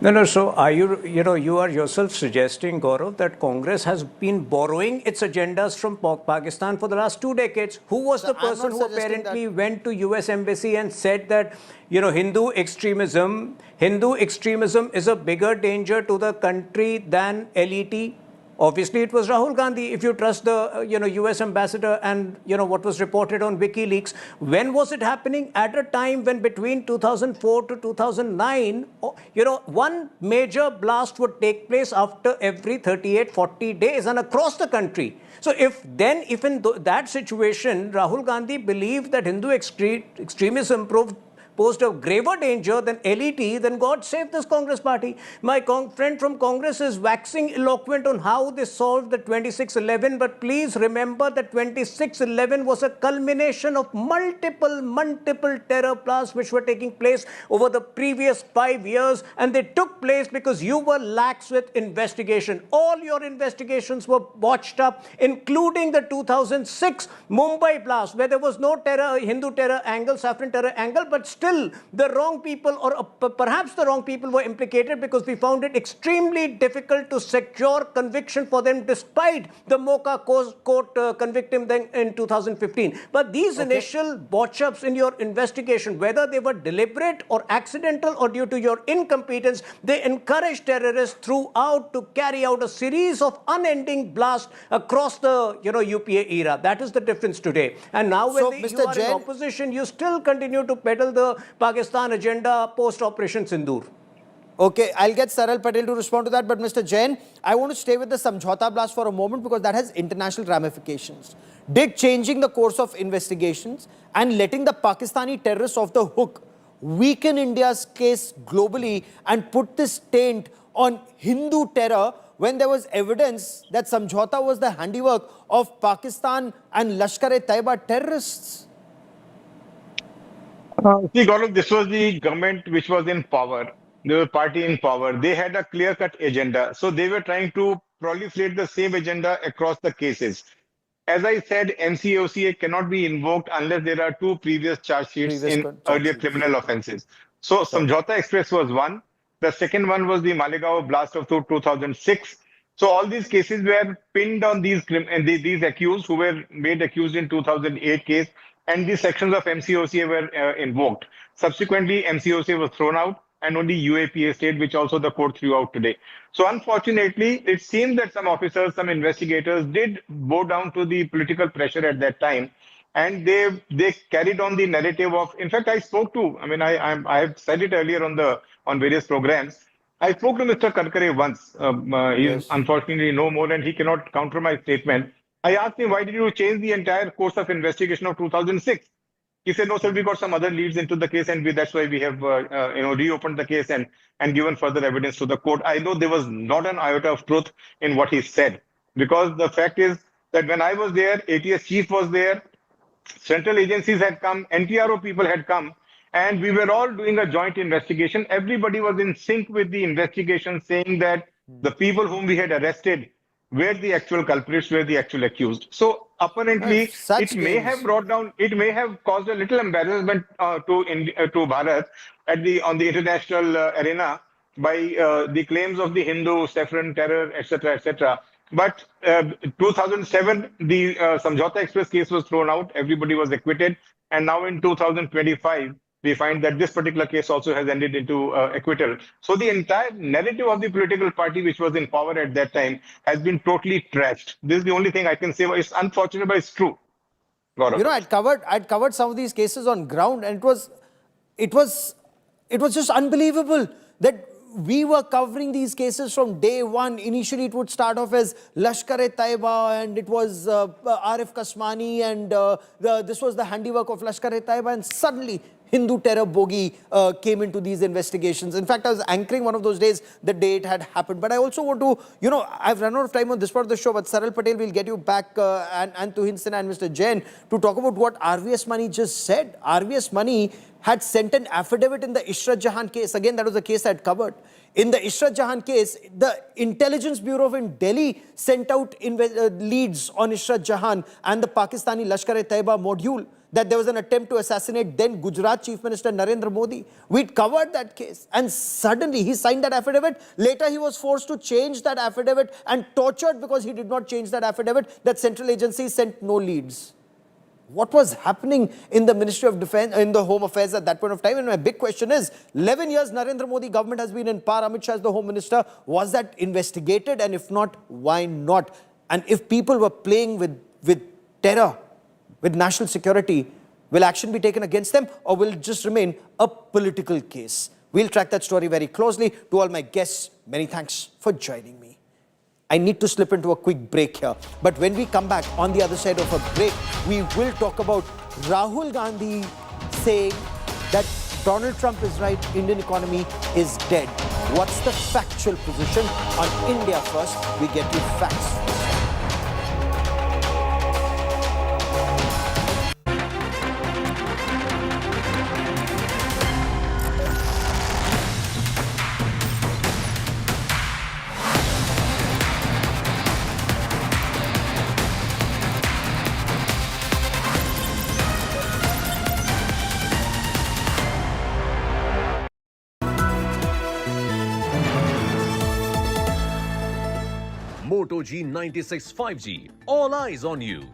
No. So are you are yourself suggesting, Gaurav, that Congress has been borrowing its agendas from Pakistan for the last 2 decades? Who was the person who apparently went to US embassy and said that, Hindu extremism is a bigger danger to the country than LET? Obviously, it was Rahul Gandhi, if you trust the US ambassador and what was reported on WikiLeaks. When was it happening? At a time when between 2004 to 2009, one major blast would take place after every 38-40 days and across the country. So if in that situation, Rahul Gandhi believed that Hindu extremism posed a graver danger than LET, then God save this Congress party. My friend from Congress is waxing eloquent on how they solved the 26/11, but please remember that 26/11 was a culmination of multiple terror blasts which were taking place over the previous 5 years, and they took place because you were lax with investigation. All your investigations were botched up, including the 2006 Mumbai blast, where there was no Hindu terror angle, saffron terror angle, but still the wrong people, or perhaps the wrong people, were implicated because we found it extremely difficult to secure conviction for them despite the Mocha court convicting them in 2015. But these initial botch-ups in your investigation, whether they were deliberate or accidental or due to your incompetence, they encouraged terrorists throughout to carry out a series of unending blasts across the UPA era. That is the difference today. And now when you are in opposition, you still continue to peddle the Pakistan agenda post-Operation Sindoor. Okay, I'll get Saral Patel to respond to that, but Mr. Jain, I want to stay with the Samjhauta blast for a moment because that has international ramifications. Did changing the course of investigations and letting the Pakistani terrorists off the hook weaken India's case globally and put this taint on Hindu terror when there was evidence that Samjhauta was the handiwork of Pakistan and Lashkar-e-Taiba terrorists? See, Gaurav, this was the government which was in power. They were party in power. They had a clear-cut agenda. So they were trying to proliferate the same agenda across the cases. As I said, MCOCA cannot be invoked unless there are 2 previous charge sheets in earlier criminal offenses. So Samjhauta Express was one. The second one was the Malegaon blast of 2006. So all these cases were pinned on these accused who were made accused in 2008 case. And these sections of MCOCA were invoked. Subsequently, MCOCA was thrown out and only UAPA stayed, which also the court threw out today. So unfortunately, it seems that some officers, some investigators did bow down to the political pressure at that time. And they carried on the narrative of, in fact, I spoke to, I have said it earlier on various programs. I spoke to Mr. Karkare once. He is unfortunately no more and he cannot counter my statement. I asked him, why did you change the entire course of investigation of 2006? He said, no, sir, we got some other leads into the case and that's why we have reopened the case and given further evidence to the court. I know there was not an iota of truth in what he said, because the fact is that when I was there, ATS chief was there, central agencies had come, NTRO people had come, and we were all doing a joint investigation. Everybody was in sync with the investigation, saying that the people whom we had arrested were the actual culprits, were the actual accused. So apparently, it may have caused a little embarrassment to Bharat on the international arena by the claims of the Hindu saffron terror, etc., etc. But 2007, the Samjhauta Express case was thrown out. Everybody was acquitted, and now in 2025. We find that this particular case also has ended into acquittal. So the entire narrative of the political party which was in power at that time has been totally trashed. This is the only thing I can say. It's unfortunate, but it's true. Gaurav. I'd covered some of these cases on ground, and it was just unbelievable that we were covering these cases from day one. Initially, it would start off as Lashkar-e-Taiba, and it was Arif Kasmani, and this was the handiwork of Lashkar-e-Taiba, and suddenly Hindu terror bogey came into these investigations. In fact, I was anchoring one of those days the day it had happened. But I also want to, I've run out of time on this part of the show, but Saral Patel will get you back and Tuhin Sinha and Mr. Jain to talk about what RVS Mani just said. RVS Mani had sent an affidavit in the Ishrat Jahan case. Again, that was a case I had covered. In the Ishrat Jahan case, the Intelligence Bureau in Delhi sent out leads on Ishrat Jahan and the Pakistani Lashkar-e-Taiba module. that there was an attempt to assassinate then Gujarat Chief Minister Narendra Modi. We'd covered that case. And suddenly he signed that affidavit. Later he was forced to change that affidavit and tortured because he did not change that affidavit. That central agency sent no leads. What was happening in the Ministry of Defense, in the Home Affairs at that point of time? And my big question is, 11 years Narendra Modi government has been in power, Amit Shah as the Home Minister. Was that investigated? And if not, why not? And if people were playing with terror, with national security, will action be taken against them, or will it just remain a political case? We'll track that story very closely. To all my guests, many thanks for joining me. I need to slip into a quick break here. But when we come back on the other side of a break, we will talk about Rahul Gandhi saying that Donald Trump is right, Indian economy is dead. What's the factual position on India first? We get you facts first. Moto G96 5G. All eyes on you.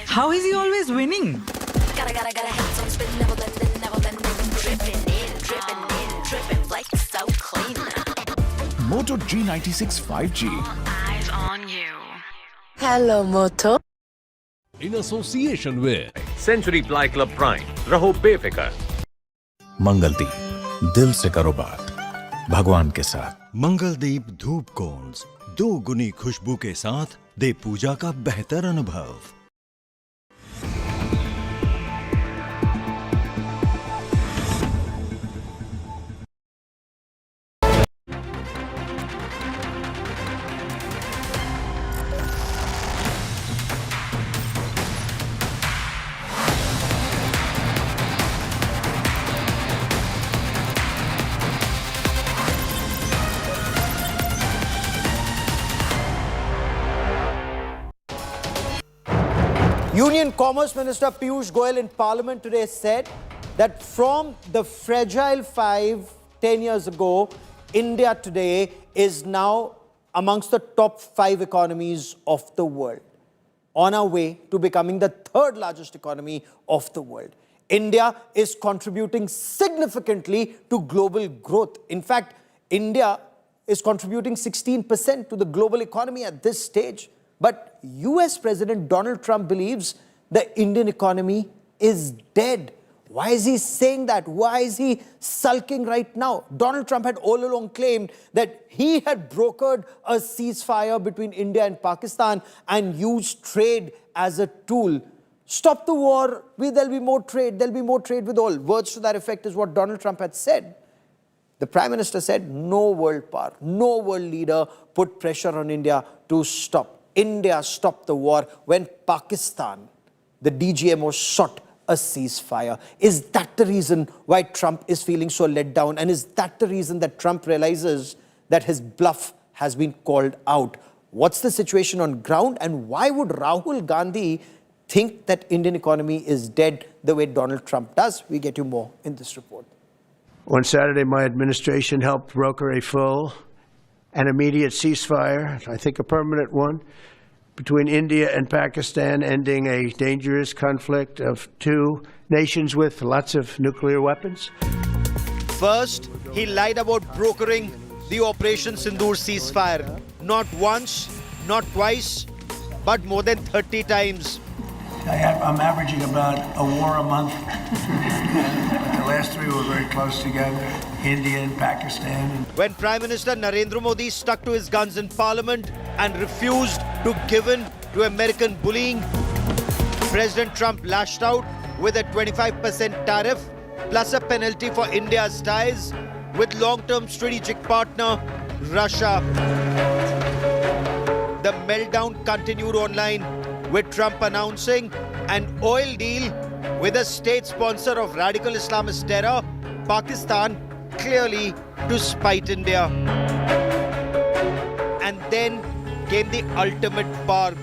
How is he always winning? Moto G96 5G. Eyes on you. Hello, Moto. In association with Century Ply Club Prime. Raho befikar. Mangaldeep, दिल से करो बात भगवान के साथ। मंगलदीप धूप cons 2 गुनी खुशबू के साथ दे पूजा का बेहतर अनुभव। Union Commerce Minister Piyush Goyal in Parliament today said that from the fragile 10 years ago, India today is now amongst the top 5 economies of the world, on our way to becoming the 3rd largest economy of the world. India is contributing significantly to global growth. In fact, India is contributing 16% to the global economy at this stage. But US President Donald Trump believes the Indian economy is dead. Why is he saying that? Why is he sulking right now? Donald Trump had all along claimed that he had brokered a ceasefire between India and Pakistan and used trade as a tool. Stop the war, there'll be more trade, there'll be more trade with all. Words to that effect is what Donald Trump had said. The Prime Minister said no world power, no world leader put pressure on India to stop. India stopped the war when Pakistan, the DGMO, sought a ceasefire. Is that the reason why Trump is feeling so let down? And is that the reason that Trump realizes that his bluff has been called out? What's the situation on ground? And why would Rahul Gandhi think that Indian economy is dead the way Donald Trump does? We get you more in this report. On Saturday, my administration helped broker a full and immediate ceasefire, I think a permanent one, between India and Pakistan, ending a dangerous conflict of 2 nations with lots of nuclear weapons. First, he lied about brokering the Operation Sindoor ceasefire. Not once, not twice, but more than 30 times. I'm averaging about a war a month. The last 3 were very close together, India and Pakistan. When Prime Minister Narendra Modi stuck to his guns in Parliament and refused to give in to American bullying, President Trump lashed out with a 25% tariff plus a penalty for India's ties with long-term strategic partner Russia. The meltdown continued online, with Trump announcing an oil deal with a state sponsor of radical Islamist terror, Pakistan, clearly to spite India. And then came the ultimate barb.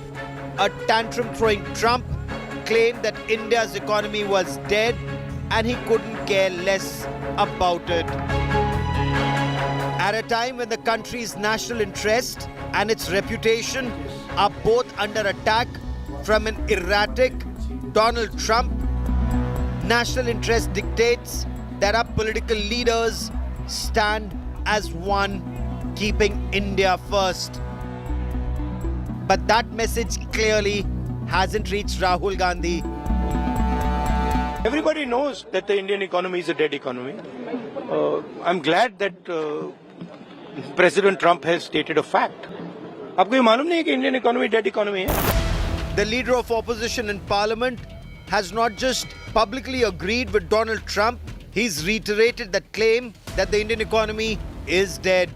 A tantrum-throwing Trump claimed that India's economy was dead and he couldn't care less about it. At a time when the country's national interest and its reputation are both under attack from an erratic Donald Trump, national interest dictates that our political leaders stand as one, keeping India first. But that message clearly hasn't reached Rahul Gandhi. Everybody knows that the Indian economy is a dead economy. I'm glad that President Trump has stated a fact. आपको ये मालूम नहीं है कि Indian economy dead economy है? The leader of opposition in parliament has not just publicly agreed with Donald Trump, he's reiterated that claim that the Indian economy is dead.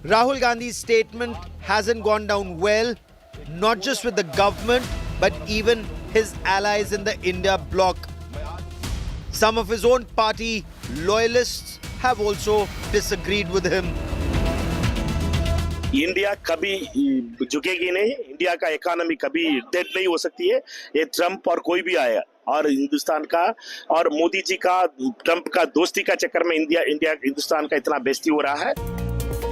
Rahul Gandhi's statement hasn't gone down well, not just with the government, but even his allies in the India bloc. Some of his own party loyalists have also disagreed with him. India कभी झुकेगी नहीं, India का economy कभी dead नहीं हो सकती है. ये Trump और कोई भी आया और हिंदुस्तान का और मोदी जी का ट्रम्प का दोस्ती का चक्कर में इंडिया हिंदुस्तान का इतना बेइज्जती हो रहा है.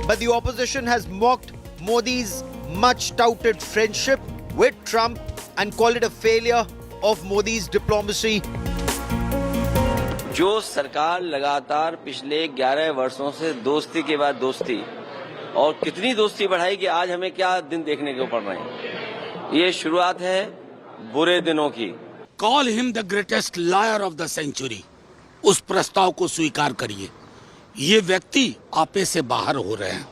But the opposition has mocked Modi's much touted friendship with Trump and called it a failure of Modi's diplomacy. जो सरकार लगातार पिछले 11 वर्षों से दोस्ती के बाद दोस्ती और कितनी दोस्ती बढ़ाई कि आज हमें क्या दिन देखने को पड़ रहे हैं. ये शुरुआत है बुरे दिनों की. Call him the greatest liar of the century. उस प्रस्ताव को स्वीकार करिए. ये व्यक्ति आपे से बाहर हो रहे हैं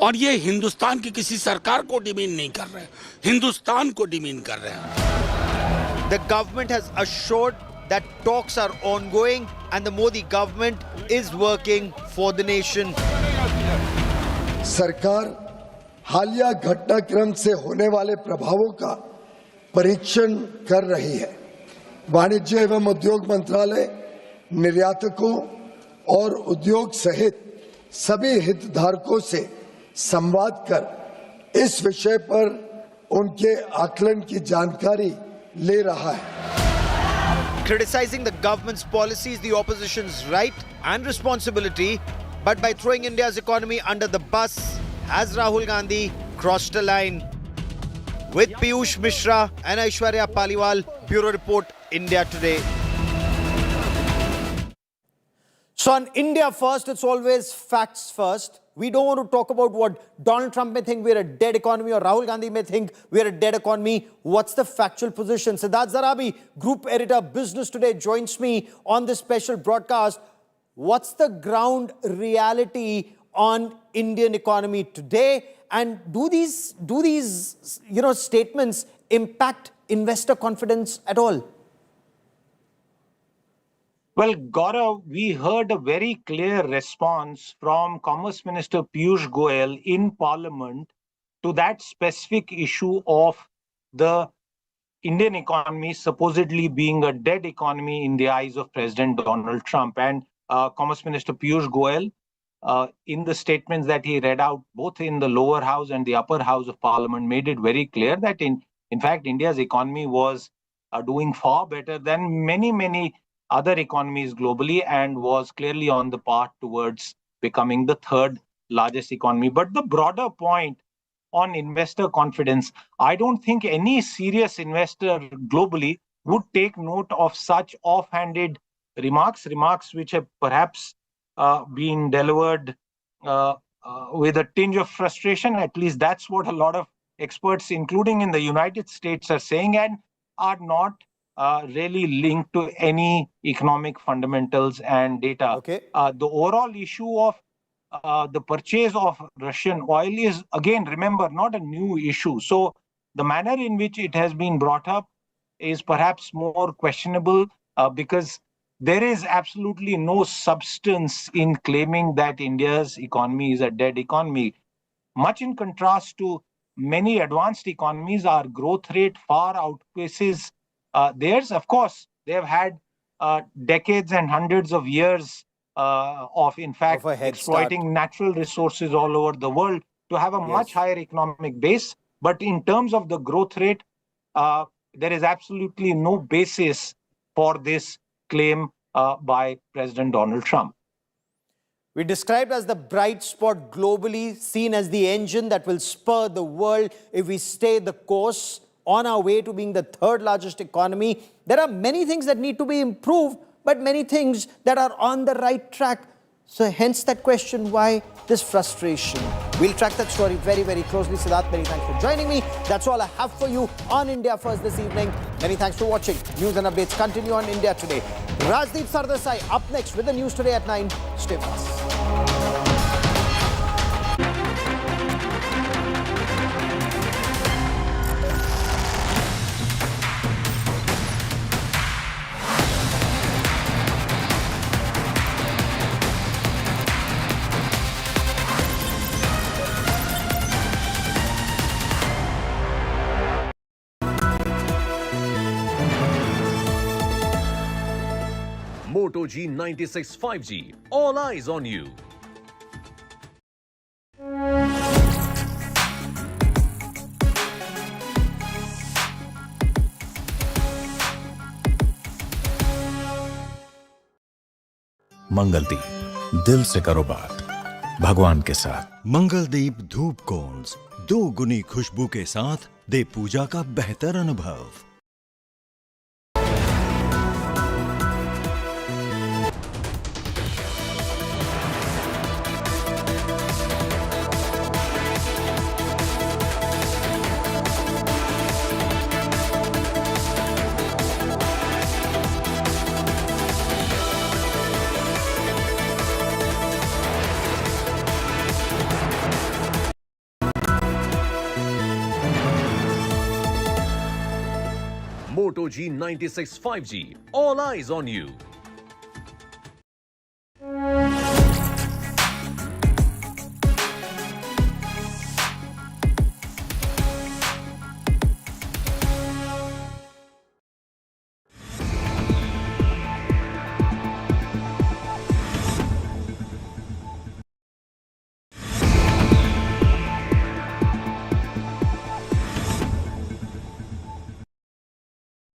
और ये हिंदुस्तान की किसी सरकार को डिमीन नहीं कर रहे हैं, हिंदुस्तान को डिमीन कर रहे हैं. The government has assured that talks are ongoing and the Modi government is working for the nation. सरकार हालिया घटनाक्रम से होने वाले प्रभावों का परीक्षण कर रही है. वाणिज्य एवं उद्योग मंत्रालय निर्यातकों और उद्योग सहित सभी हितधारकों से संवाद कर इस विषय पर उनके आकलन की जानकारी ले रहा है. Criticizing the government's policies, the opposition's right and responsibility, but by throwing India's economy under the bus, has Rahul Gandhi crossed a line? With Piyush Mishra and Aishwarya Paliwal, Bureau Report, India Today. So on India first, it's always facts first. We don't want to talk about what Donald Trump may think we're a dead economy or Rahul Gandhi may think we're a dead economy. What's the factual position? Siddharth Zarabi, Group Editor, Business Today, joins me on this special broadcast. What's the ground reality on Indian economy today? And do these statements impact investor confidence at all? Well, Gaurav, we heard a very clear response from Commerce Minister Piyush Goyal in Parliament to that specific issue of the Indian economy supposedly being a dead economy in the eyes of President Donald Trump. And Commerce Minister Piyush Goyal, in the statements that he read out, both in the lower house and the upper house of Parliament, made it very clear that in fact, India's economy was doing far better than many other economies globally and was clearly on the path towards becoming the third largest economy. But the broader point on investor confidence, I don't think any serious investor globally would take note of such offhanded remarks which have perhaps been delivered with a tinge of frustration. At least that's what a lot of experts, including in the United States, are saying, and are not really linked to any economic fundamentals and data. Okay. The overall issue of the purchase of Russian oil is, again, remember, not a new issue. So the manner in which it has been brought up is perhaps more questionable because there is absolutely no substance in claiming that India's economy is a dead economy. Much in contrast to many advanced economies, our growth rate far outpaces theirs. Of course, They have had decades and hundreds of years of, in fact, exploiting natural resources all over the world to have a much higher economic base. But in terms of the growth rate, there is absolutely no basis for this claim by President Donald Trump. We're described as the bright spot globally, seen as the engine that will spur the world if we stay the course on our way to being the third largest economy. There are many things that need to be improved, but many things that are on the right track. So hence that question, why this frustration? We'll track that story very, very closely. Siddharth, many thanks for joining me. That's all I have for you on India First this evening. Many thanks for watching. News and updates continue on India Today. Rajdeep Sardesai up next with the news today at 9. Stay with us. Moto G96 5G. All eyes on you. Mangaldeep दिल से करो बात भगवान के साथ। मंगलदीप धूप cons 2 गुनी खुशबू के साथ दे पूजा का बेहतर अनुभव। Moto G96 5G. All eyes on you.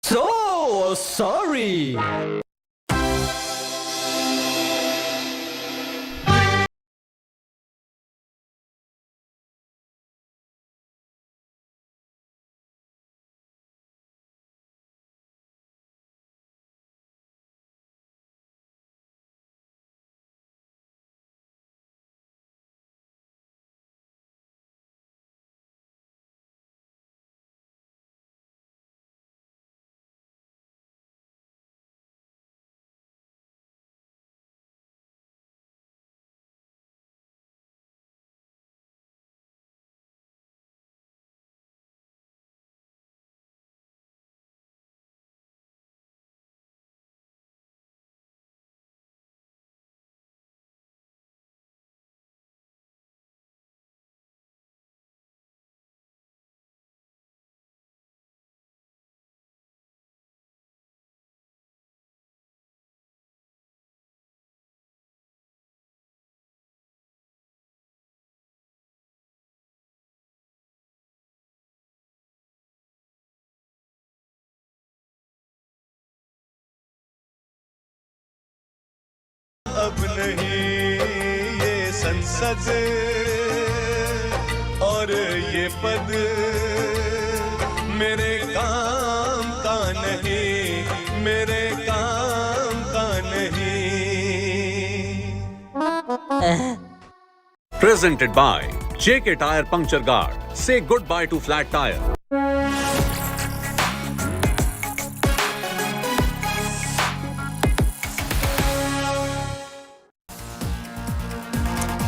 So sorry. अब नहीं ये संसद और ये पद मेरे काम का नहीं, मेरे काम का नहीं। Presented by JK Tire Puncture Guard. Say goodbye to flat tire.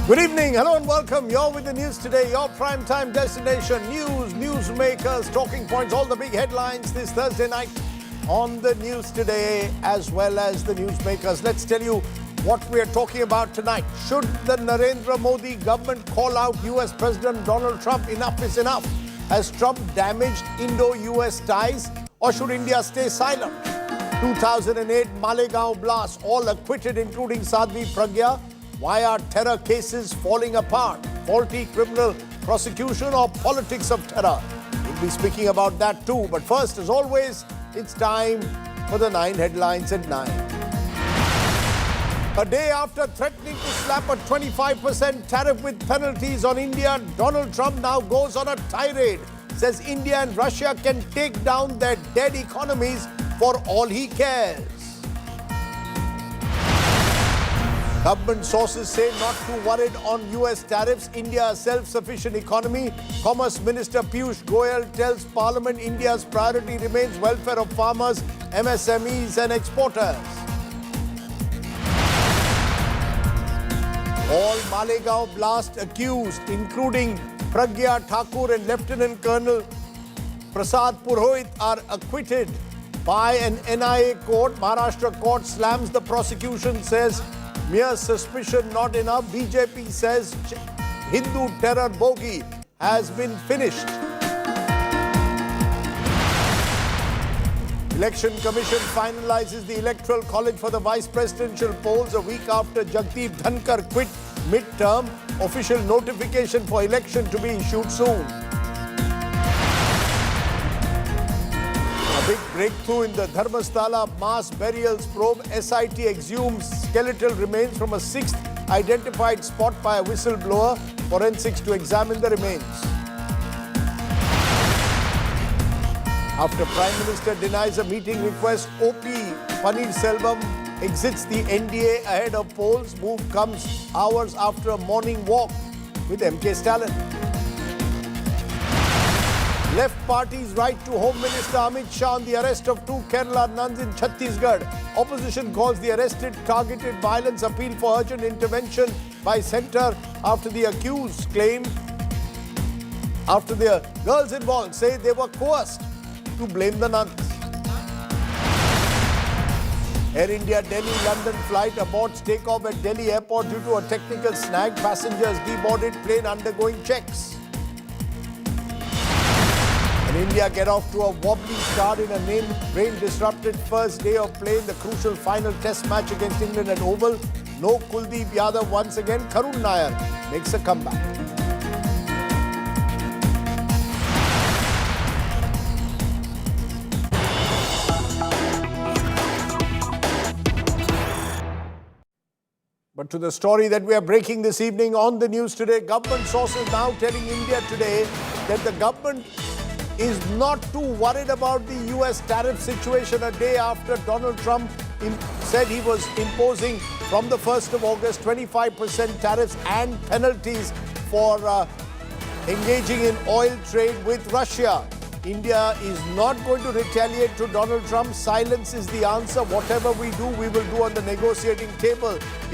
Good evening, hello and welcome. You're with the news today, your primetime destination. News, newsmakers, talking points, all the big headlines this Thursday night on the news today, as well as the newsmakers. Let's tell you what we are talking about tonight. Should the Narendra Modi government call out US President Donald Trump? Enough is enough. Has Trump damaged Indo-US ties, or should India stay silent? 2008 Malegaon blast, all acquitted including Sadhvi Pragya. Why are terror cases falling apart? Faulty criminal prosecution or politics of terror? We'll be speaking about that too. But first, as always, it's time for the 9 headlines at 9. A day after threatening to slap a 25% tariff with penalties on India, Donald Trump now goes on a tirade. Says India and Russia can take down their dead economies for all he cares. Government sources say not too worried on US tariffs. India a self-sufficient economy. Commerce Minister Piyush Goyal tells Parliament India's priority remains welfare of farmers, MSMEs and exporters. All Malegaon blast accused, including Pragya, Thakur and Lieutenant Colonel Prasad Purohit, are acquitted by an NIA court. Maharashtra court slams the prosecution, says mere suspicion not enough. BJP says Hindu terror bogey has been finished. Election Commission finalizes the Electoral College for the vice presidential polls a week after Jagdeep Dhankar quit mid-term. Official notification for election to be issued soon. A big breakthrough in the Dharmasthala mass burials probe. SIT exhumes skeletal remains from a 6th identified spot by a whistleblower. Forensics to examine the remains. After Prime Minister denies a meeting request, OP Paneerselvam exits the NDA ahead of polls. Move comes hours after a morning walk with MK Stalin. Left Party's right to Home Minister Amit Shah on the arrest of 2 Kerala nuns in Chhattisgarh. Opposition calls the arrested targeted violence, appeal for urgent intervention by centre after the accused claim, after the girls involved say they were coerced to blame the nuns. Air India Delhi-London flight aborts takeoff at Delhi airport due to a technical snag. Passengers deboarded, plane undergoing checks. And India get off to a wobbly start in a rain-disrupted first day of play in the crucial final test match against England at Oval. No Kuldeep Yadav once again. Karun Nair makes a comeback. But to the story that we are breaking this evening on the news today, government sources now telling India Today that the government is not too worried about the US tariff situation a day after Donald Trump said he was imposing from the 1st of August 25% tariffs and penalties for engaging in oil trade with Russia. India is not going to retaliate to Donald Trump. Silence is the answer. Whatever we do, we will do on the negotiating table.